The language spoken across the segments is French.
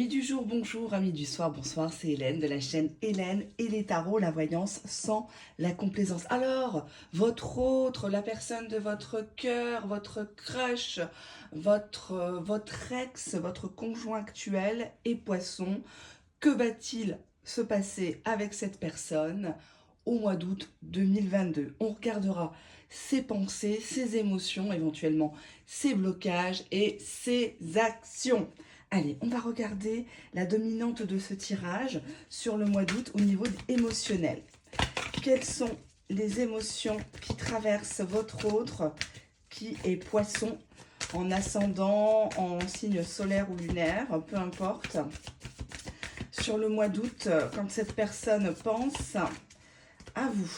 Amis du jour, bonjour, amis du soir, bonsoir, c'est Hélène de la chaîne Hélène et les tarots, la voyance sans la complaisance. Alors, votre autre, la personne de votre cœur, votre crush, votre ex, votre conjoint actuel est Poisson. Que va-t-il se passer avec cette personne au mois d'août 2022? On regardera ses pensées, ses émotions, éventuellement ses blocages et ses actions. Allez, on va regarder la dominante de ce tirage sur le mois d'août au niveau émotionnel. Quelles sont les émotions qui traversent votre autre qui est Poisson, en ascendant, en signe solaire ou lunaire, peu importe. Sur le mois d'août, quand cette personne pense à vous.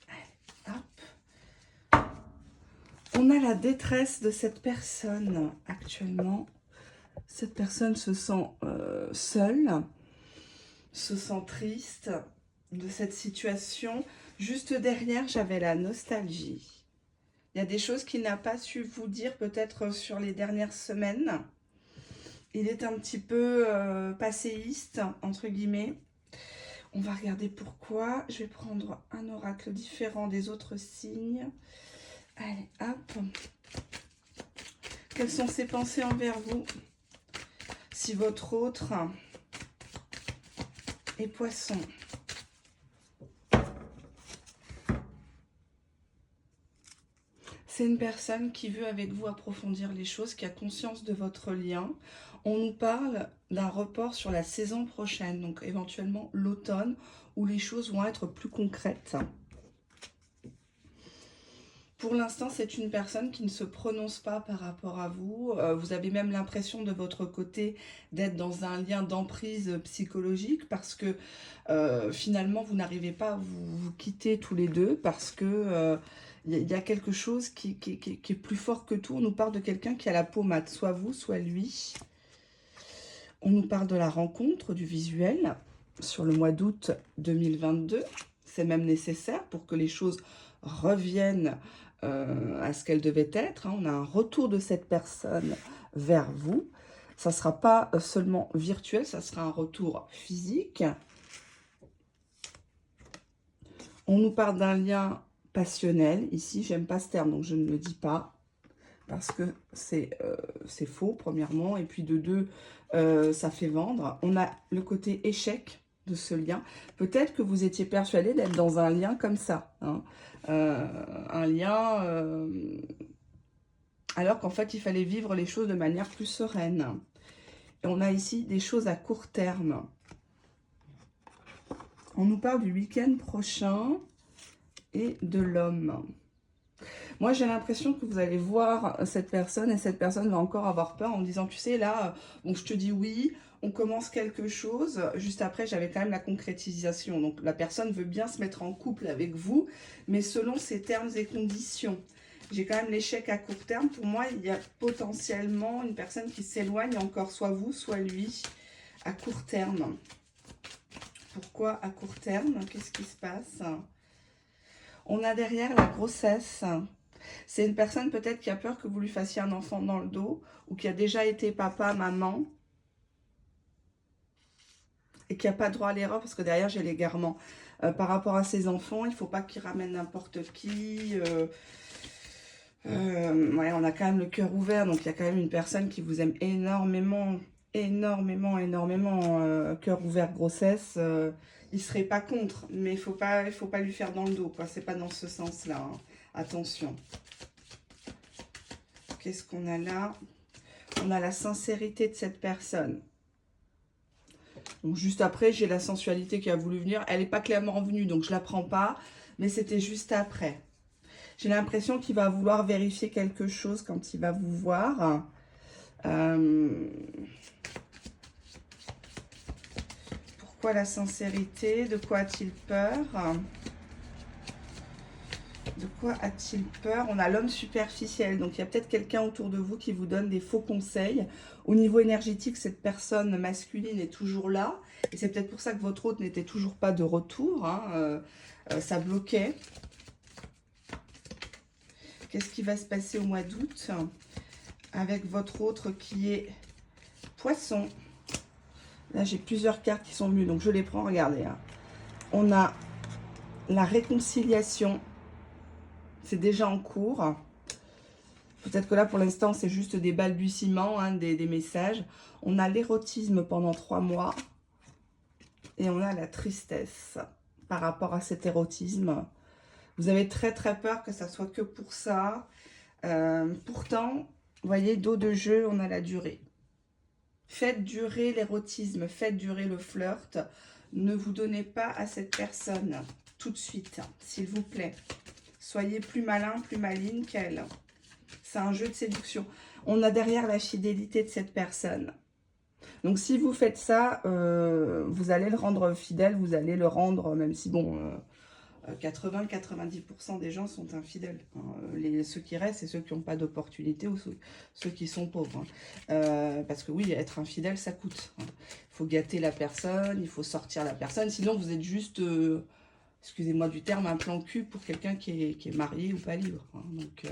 Allez, hop. On a la détresse de cette personne actuellement. Cette personne se sent seule, se sent triste de cette situation. Juste derrière, j'avais la nostalgie. Il y a des choses qu'il n'a pas su vous dire peut-être sur les dernières semaines. Il est un petit peu passéiste, entre guillemets. On va regarder pourquoi. Je vais prendre un oracle différent des autres signes. Allez, hop. Quelles sont ses pensées envers vous? Si votre autre est Poisson. C'est une personne qui veut avec vous approfondir les choses, qui a conscience de votre lien. On nous parle d'un report sur la saison prochaine, donc éventuellement l'automne, où les choses vont être plus concrètes. Pour l'instant, c'est une personne qui ne se prononce pas par rapport à vous. Vous avez même l'impression de votre côté d'être dans un lien d'emprise psychologique parce que finalement, vous n'arrivez pas à vous quitter tous les deux parce que y a quelque chose qui est plus fort que tout. On nous parle de quelqu'un qui a la peau mate, soit vous, soit lui. On nous parle de la rencontre, du visuel sur le mois d'août 2022. C'est même nécessaire pour que les choses reviennent à ce qu'elles devaient être. On a un retour de cette personne vers vous. Ça ne sera pas seulement virtuel, ça sera un retour physique. On nous parle d'un lien passionnel. Ici, j'aime pas ce terme, donc je ne le dis pas. Parce que c'est faux, premièrement. Et puis de deux, ça fait vendre. On a le côté échec de ce lien. Peut-être que vous étiez persuadé d'être dans un lien comme ça. Hein. Un lien... alors qu'en fait, il fallait vivre les choses de manière plus sereine. Et on a ici des choses à court terme. On nous parle du week-end prochain et de l'homme. Moi, j'ai l'impression que vous allez voir cette personne et cette personne va encore avoir peur en disant, tu sais, là, bon, je te dis oui, on commence quelque chose. Juste après, j'avais quand même la concrétisation. Donc, la personne veut bien se mettre en couple avec vous, mais selon ses termes et conditions. J'ai quand même l'échec à court terme. Pour moi, il y a potentiellement une personne qui s'éloigne encore, soit vous, soit lui, à court terme. Pourquoi à court terme? Qu'est-ce qui se passe? On a derrière la grossesse. C'est une personne peut-être qui a peur que vous lui fassiez un enfant dans le dos ou qui a déjà été papa, maman et qui n'a pas droit à l'erreur parce que derrière j'ai l'égarement. Par rapport à ses enfants, il ne faut pas qu'il ramène n'importe qui. Ouais, on a quand même le cœur ouvert, donc il y a quand même une personne qui vous aime énormément, énormément. Cœur ouvert, grossesse. Il ne serait pas contre, mais il faut pas lui faire dans le dos, quoi. C'est pas dans ce sens-là. Hein. Attention. Qu'est-ce qu'on a là? On a la sincérité de cette personne. Donc juste après, j'ai la sensualité qui a voulu venir. Elle n'est pas clairement venue, donc je ne la prends pas. Mais c'était juste après. J'ai l'impression qu'il va vouloir vérifier quelque chose quand il va vous voir. Pourquoi la sincérité? De quoi a-t-il peur? De quoi a-t-il peur? On a l'homme superficiel. Donc, il y a peut-être quelqu'un autour de vous qui vous donne des faux conseils. Au niveau énergétique, cette personne masculine est toujours là. Et c'est peut-être pour ça que votre autre n'était toujours pas de retour. Hein. Ça bloquait. Qu'est-ce qui va se passer au mois d'août? avec votre autre qui est Poisson. Là, j'ai plusieurs cartes qui sont venues, donc je les prends. Regardez, hein. On a la réconciliation. C'est déjà en cours. Peut-être que là, pour l'instant, c'est juste des balbutiements, hein, des messages. On a l'érotisme pendant 3 mois. Et on a la tristesse par rapport à cet érotisme. Vous avez très très peur que ça soit que pour ça. Pourtant, vous voyez, dos de jeu, on a la durée. Faites durer l'érotisme, faites durer le flirt. Ne vous donnez pas à cette personne tout de suite, s'il vous plaît. Soyez plus malin, plus maligne qu'elle. C'est un jeu de séduction. On a derrière la fidélité de cette personne. Donc, si vous faites ça, vous allez le rendre fidèle, vous allez le rendre, même si, bon, 80-90% des gens sont infidèles. Hein. Ceux qui restent, c'est ceux qui n'ont pas d'opportunité ou ceux qui sont pauvres. Hein. Parce que oui, être infidèle, ça coûte. Hein. Il faut gâter la personne, il faut sortir la personne. Sinon, vous êtes juste, excusez-moi du terme, un plan cul pour quelqu'un qui est marié ou pas libre. Hein. Donc,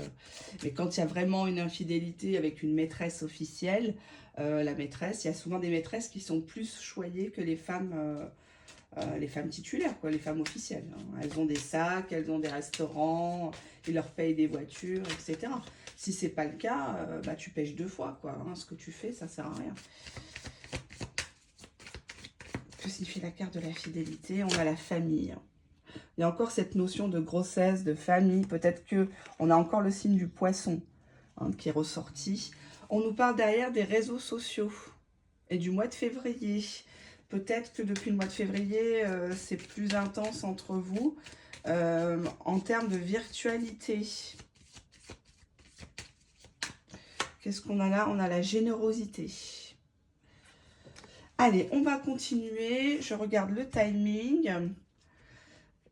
mais quand il y a vraiment une infidélité avec une maîtresse officielle, la maîtresse, il y a souvent des maîtresses qui sont plus choyées que les femmes titulaires, quoi, les femmes officielles. Hein. Elles ont des sacs, elles ont des restaurants, ils leur payent des voitures, etc. Si c'est pas le cas, bah, tu pêches 2 fois, quoi. Hein. Ce que tu fais, ça sert à rien. Que signifie la carte de la fidélité? On a la famille. Il y a encore cette notion de grossesse, de famille. Peut-être que on a encore le signe du poisson, hein, qui est ressorti. On nous parle derrière des réseaux sociaux et du mois de février. Peut-être que depuis le mois de février, c'est plus intense entre vous en termes de virtualité. Qu'est-ce qu'on a là? On a la générosité. Allez, on va continuer. Je regarde le timing.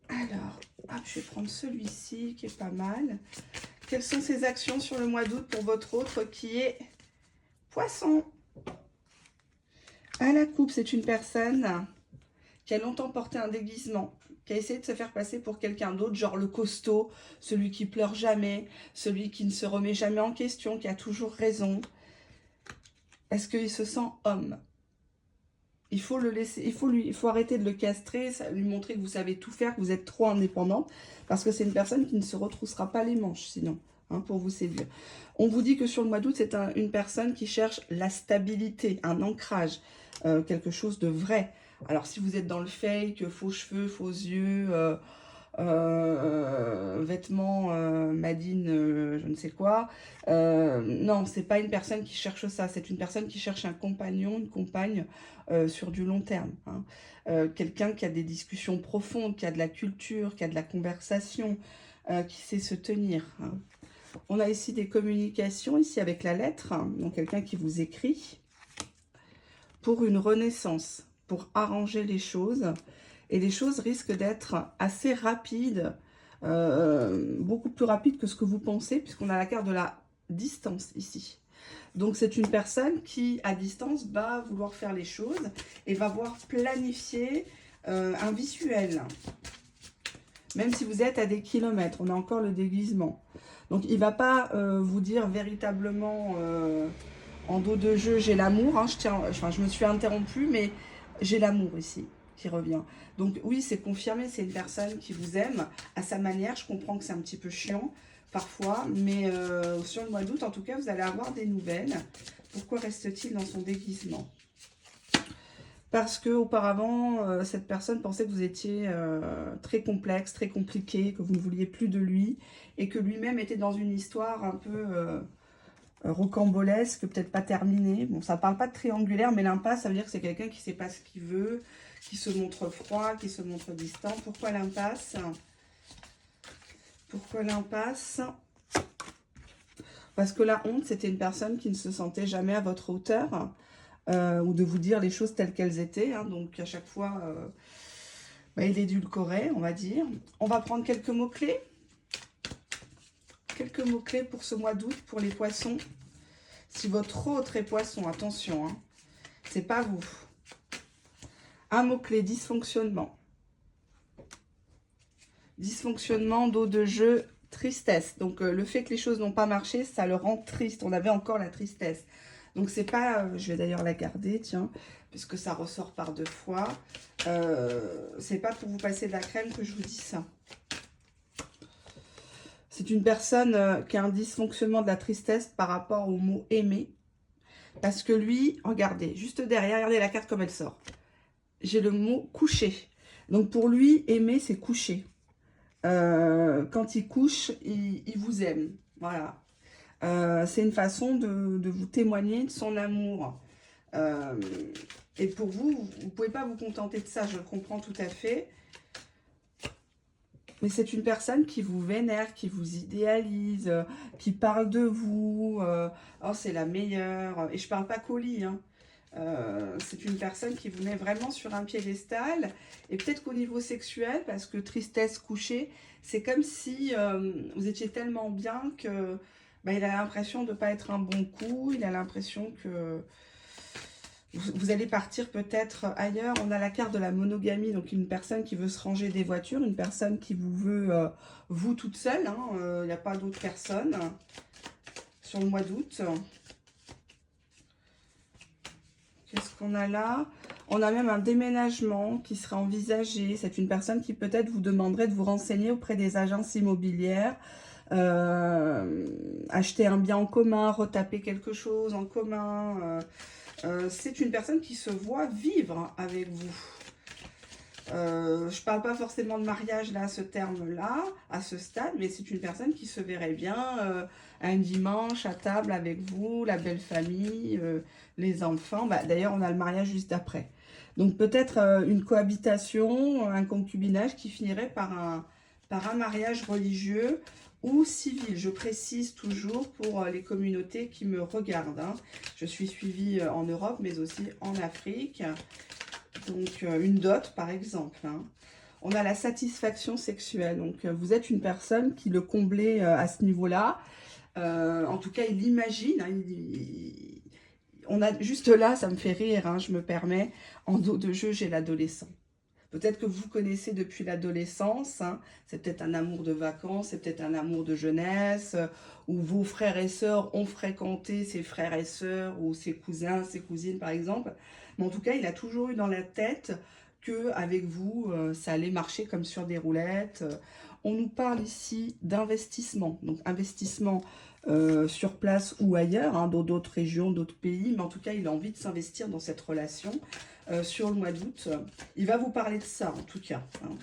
Alors, hop, je vais prendre celui-ci qui est pas mal. Quelles sont ces actions sur le mois d'août pour votre autre qui est Poisson? À la coupe, c'est une personne qui a longtemps porté un déguisement, qui a essayé de se faire passer pour quelqu'un d'autre, genre le costaud, celui qui pleure jamais, celui qui ne se remet jamais en question, qui a toujours raison. Est-ce qu'il se sent homme? Il faut le laisser, il faut arrêter de le castrer, lui montrer que vous savez tout faire, que vous êtes trop indépendante, parce que c'est une personne qui ne se retroussera pas les manches, sinon, hein, pour vous séduire. On vous dit que sur le mois d'août, c'est une personne qui cherche la stabilité, un ancrage, quelque chose de vrai. Alors, si vous êtes dans le fake, faux cheveux, faux yeux, vêtements Madine, je ne sais quoi, non, c'est pas une personne qui cherche ça. C'est une personne qui cherche un compagnon, une compagne sur du long terme. Hein. Quelqu'un qui a des discussions profondes, qui a de la culture, qui a de la conversation, qui sait se tenir. Hein. On a ici des communications, ici avec la lettre, hein, donc quelqu'un qui vous écrit pour une renaissance, pour arranger les choses. Et les choses risquent d'être assez rapides, beaucoup plus rapides que ce que vous pensez, puisqu'on a la carte de la distance ici. Donc c'est une personne qui, à distance, va vouloir faire les choses et va voir planifier un visuel. Même si vous êtes à des kilomètres, on a encore le déguisement. Donc il ne va pas vous dire véritablement en dos de jeu, j'ai l'amour. Hein, je me suis interrompue, mais j'ai l'amour ici qui revient. Donc oui, c'est confirmé, c'est une personne qui vous aime à sa manière. Je comprends que c'est un petit peu chiant parfois, mais sur le mois d'août, en tout cas, vous allez avoir des nouvelles. Pourquoi reste-t-il dans son déguisement? Parce que auparavant, cette personne pensait que vous étiez très complexe, très compliqué, que vous ne vouliez plus de lui, et que lui-même était dans une histoire un peu rocambolesque, peut-être pas terminée. Bon, ça ne parle pas de triangulaire, mais l'impasse, ça veut dire que c'est quelqu'un qui ne sait pas ce qu'il veut, qui se montre froid, qui se montre distant. Pourquoi l'impasse? Pourquoi l'impasse? Parce que la honte, c'était une personne qui ne se sentait jamais à votre hauteur, ou de vous dire les choses telles qu'elles étaient. Hein, donc, à chaque fois, bah, il édulcorait, on va dire. On va prendre quelques mots-clés. Quelques mots-clés pour ce mois d'août, pour les poissons. Si votre autre est poisson, attention, hein, c'est pas vous. Un mot-clé, dysfonctionnement. Dysfonctionnement, dos de jeu, tristesse. Donc, le fait que les choses n'ont pas marché, ça le rend triste. On avait encore la tristesse. Donc, c'est pas... je vais d'ailleurs la garder, tiens, puisque ça ressort par 2 fois. C'est pas pour vous passer de la crème que je vous dis ça. C'est une personne qui a un dysfonctionnement de la tristesse par rapport au mot aimer. Parce que lui, regardez, juste derrière, regardez la carte comme elle sort. J'ai le mot coucher. Donc pour lui, aimer, c'est coucher. Quand il couche, il vous aime. Voilà. C'est une façon de vous témoigner de son amour. Et pour vous, vous ne pouvez pas vous contenter de ça, je le comprends tout à fait. Mais c'est une personne qui vous vénère, qui vous idéalise, qui parle de vous. Oh, c'est la meilleure. Et je ne parle pas qu'au lit, hein. C'est une personne qui vous met vraiment sur un piédestal. Et peut-être qu'au niveau sexuel, parce que tristesse couchée, c'est comme si vous étiez tellement bien que bah, il a l'impression de ne pas être un bon coup. Il a l'impression que vous allez partir peut-être ailleurs. On a la carte de la monogamie, donc une personne qui veut se ranger des voitures, une personne qui vous veut, vous toute seule. Il n'y a pas d'autres personnes sur le mois d'août. Qu'est-ce qu'on a là? On a même un déménagement qui serait envisagé. C'est une personne qui peut-être vous demanderait de vous renseigner auprès des agences immobilières. Acheter un bien en commun, retaper quelque chose en commun. C'est une personne qui se voit vivre avec vous. Je ne parle pas forcément de mariage là, à ce terme-là, à ce stade, mais c'est une personne qui se verrait bien un dimanche à table avec vous, la belle famille, les enfants. Bah, d'ailleurs, on a le mariage juste après. Donc peut-être une cohabitation, un concubinage qui finirait par un mariage religieux ou civil. Je précise toujours pour les communautés qui me regardent, hein. Je suis suivie en Europe, mais aussi en Afrique. Donc, une dot, par exemple, hein. On a la satisfaction sexuelle. Donc, vous êtes une personne qui le comblait à ce niveau-là. En tout cas, il l'imagine, hein, on a juste là, ça me fait rire, hein, je me permets. En dos de jeu, j'ai l'adolescent. Peut-être que vous connaissez depuis l'adolescence, hein, c'est peut-être un amour de vacances, c'est peut-être un amour de jeunesse, où vos frères et sœurs ont fréquenté ses frères et sœurs, ou ses cousins, ses cousines par exemple. Mais en tout cas, il a toujours eu dans la tête qu'avec vous, ça allait marcher comme sur des roulettes. On nous parle ici d'investissement, donc investissement sur place ou ailleurs, hein, dans d'autres régions, d'autres pays, mais en tout cas, il a envie de s'investir dans cette relation. Sur le mois d'août. Il va vous parler de ça, en tout cas, hein.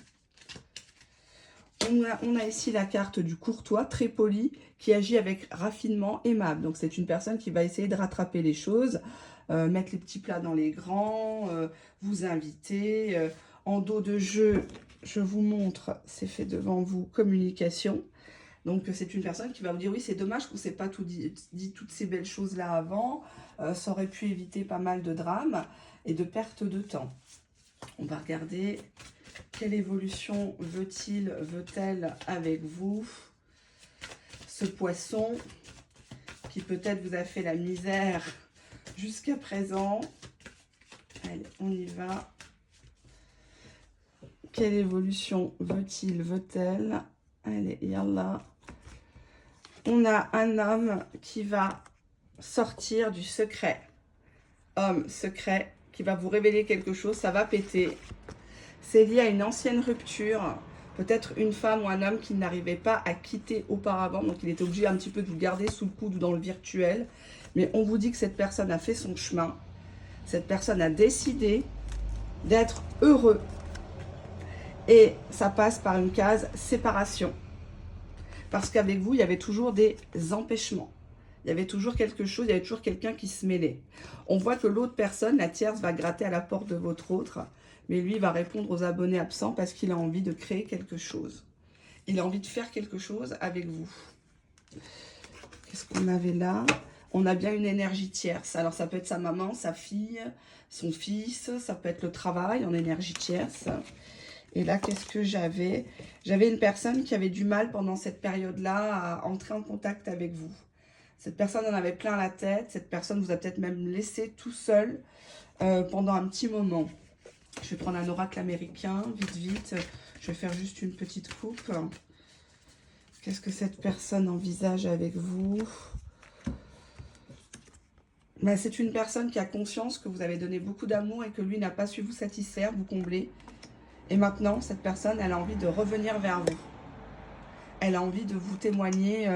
On a ici la carte du courtois, très poli, qui agit avec raffinement, aimable. Donc, c'est une personne qui va essayer de rattraper les choses, mettre les petits plats dans les grands, vous inviter. En dos de jeu, je vous montre, c'est fait devant vous, communication. Donc, c'est une personne qui va vous dire, oui, c'est dommage qu'on ne s'est pas tout dit toutes ces belles choses-là avant. Ça aurait pu éviter pas mal de drames et de perte de temps. On va regarder quelle évolution veut-il, veut-elle avec vous. Ce poisson qui peut-être vous a fait la misère jusqu'à présent. Allez, on y va. Quelle évolution veut-il, veut-elle? Allez, yallah. On a un homme qui va sortir du secret. Homme secret qui va vous révéler quelque chose, ça va péter. C'est lié à une ancienne rupture. Peut-être une femme ou un homme qui n'arrivait pas à quitter auparavant. Donc, il était obligé un petit peu de vous garder sous le coude ou dans le virtuel. Mais on vous dit que cette personne a fait son chemin. Cette personne a décidé d'être heureux. Et ça passe par une case séparation. Parce qu'avec vous, il y avait toujours des empêchements. Il y avait toujours quelque chose, il y avait toujours quelqu'un qui se mêlait. On voit que l'autre personne, la tierce, va gratter à la porte de votre autre. Mais lui, il va répondre aux abonnés absents parce qu'il a envie de créer quelque chose. Il a envie de faire quelque chose avec vous. Qu'est-ce qu'on avait là? On a bien une énergie tierce. Alors, ça peut être sa maman, sa fille, son fils. Ça peut être le travail en énergie tierce. Et là, qu'est-ce que j'avais? J'avais une personne qui avait du mal pendant cette période-là à entrer en contact avec vous. Cette personne en avait plein la tête. Cette personne vous a peut-être même laissé tout seul pendant un petit moment. Je vais prendre un oracle américain, vite, vite. Je vais faire juste une petite coupe. Qu'est-ce que cette personne envisage avec vous? Ben, c'est une personne qui a conscience que vous avez donné beaucoup d'amour et que lui n'a pas su vous satisfaire, vous combler. Et maintenant, cette personne, elle a envie de revenir vers vous. Elle a envie de vous témoigner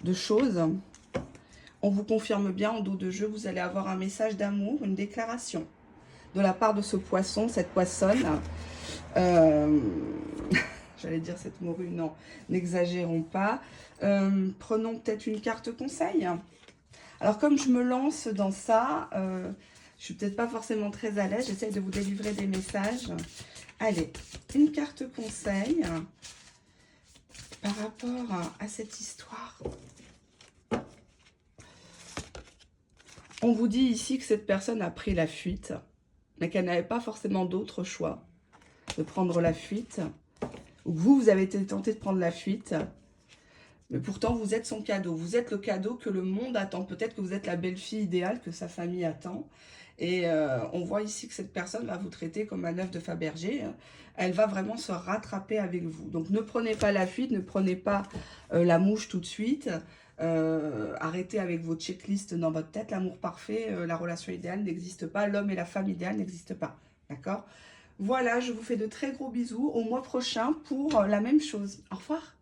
de choses. On vous confirme bien, en dos de jeu, vous allez avoir un message d'amour, une déclaration de la part de ce poisson, cette poissonne. J'allais dire cette morue, non, n'exagérons pas. Prenons peut-être une carte conseil. Alors, comme je me lance dans ça, je suis peut-être pas forcément très à l'aise. J'essaie de vous délivrer des messages. Allez, une carte conseil par rapport à cette histoire. On vous dit ici que cette personne a pris la fuite, mais qu'elle n'avait pas forcément d'autre choix de prendre la fuite. Ou que vous avez été tenté de prendre la fuite. Mais pourtant, vous êtes son cadeau. Vous êtes le cadeau que le monde attend. Peut-être que vous êtes la belle-fille idéale que sa famille attend. Et on voit ici que cette personne va vous traiter comme un œuf de Fabergé. Elle va vraiment se rattraper avec vous. Donc, ne prenez pas la fuite, ne prenez pas la mouche tout de suite. Arrêtez avec vos checklists dans votre tête. L'amour parfait, la relation idéale n'existe pas. L'homme et la femme idéale n'existent pas. D'accord? Voilà, je vous fais de très gros bisous. Au mois prochain pour la même chose. Au revoir.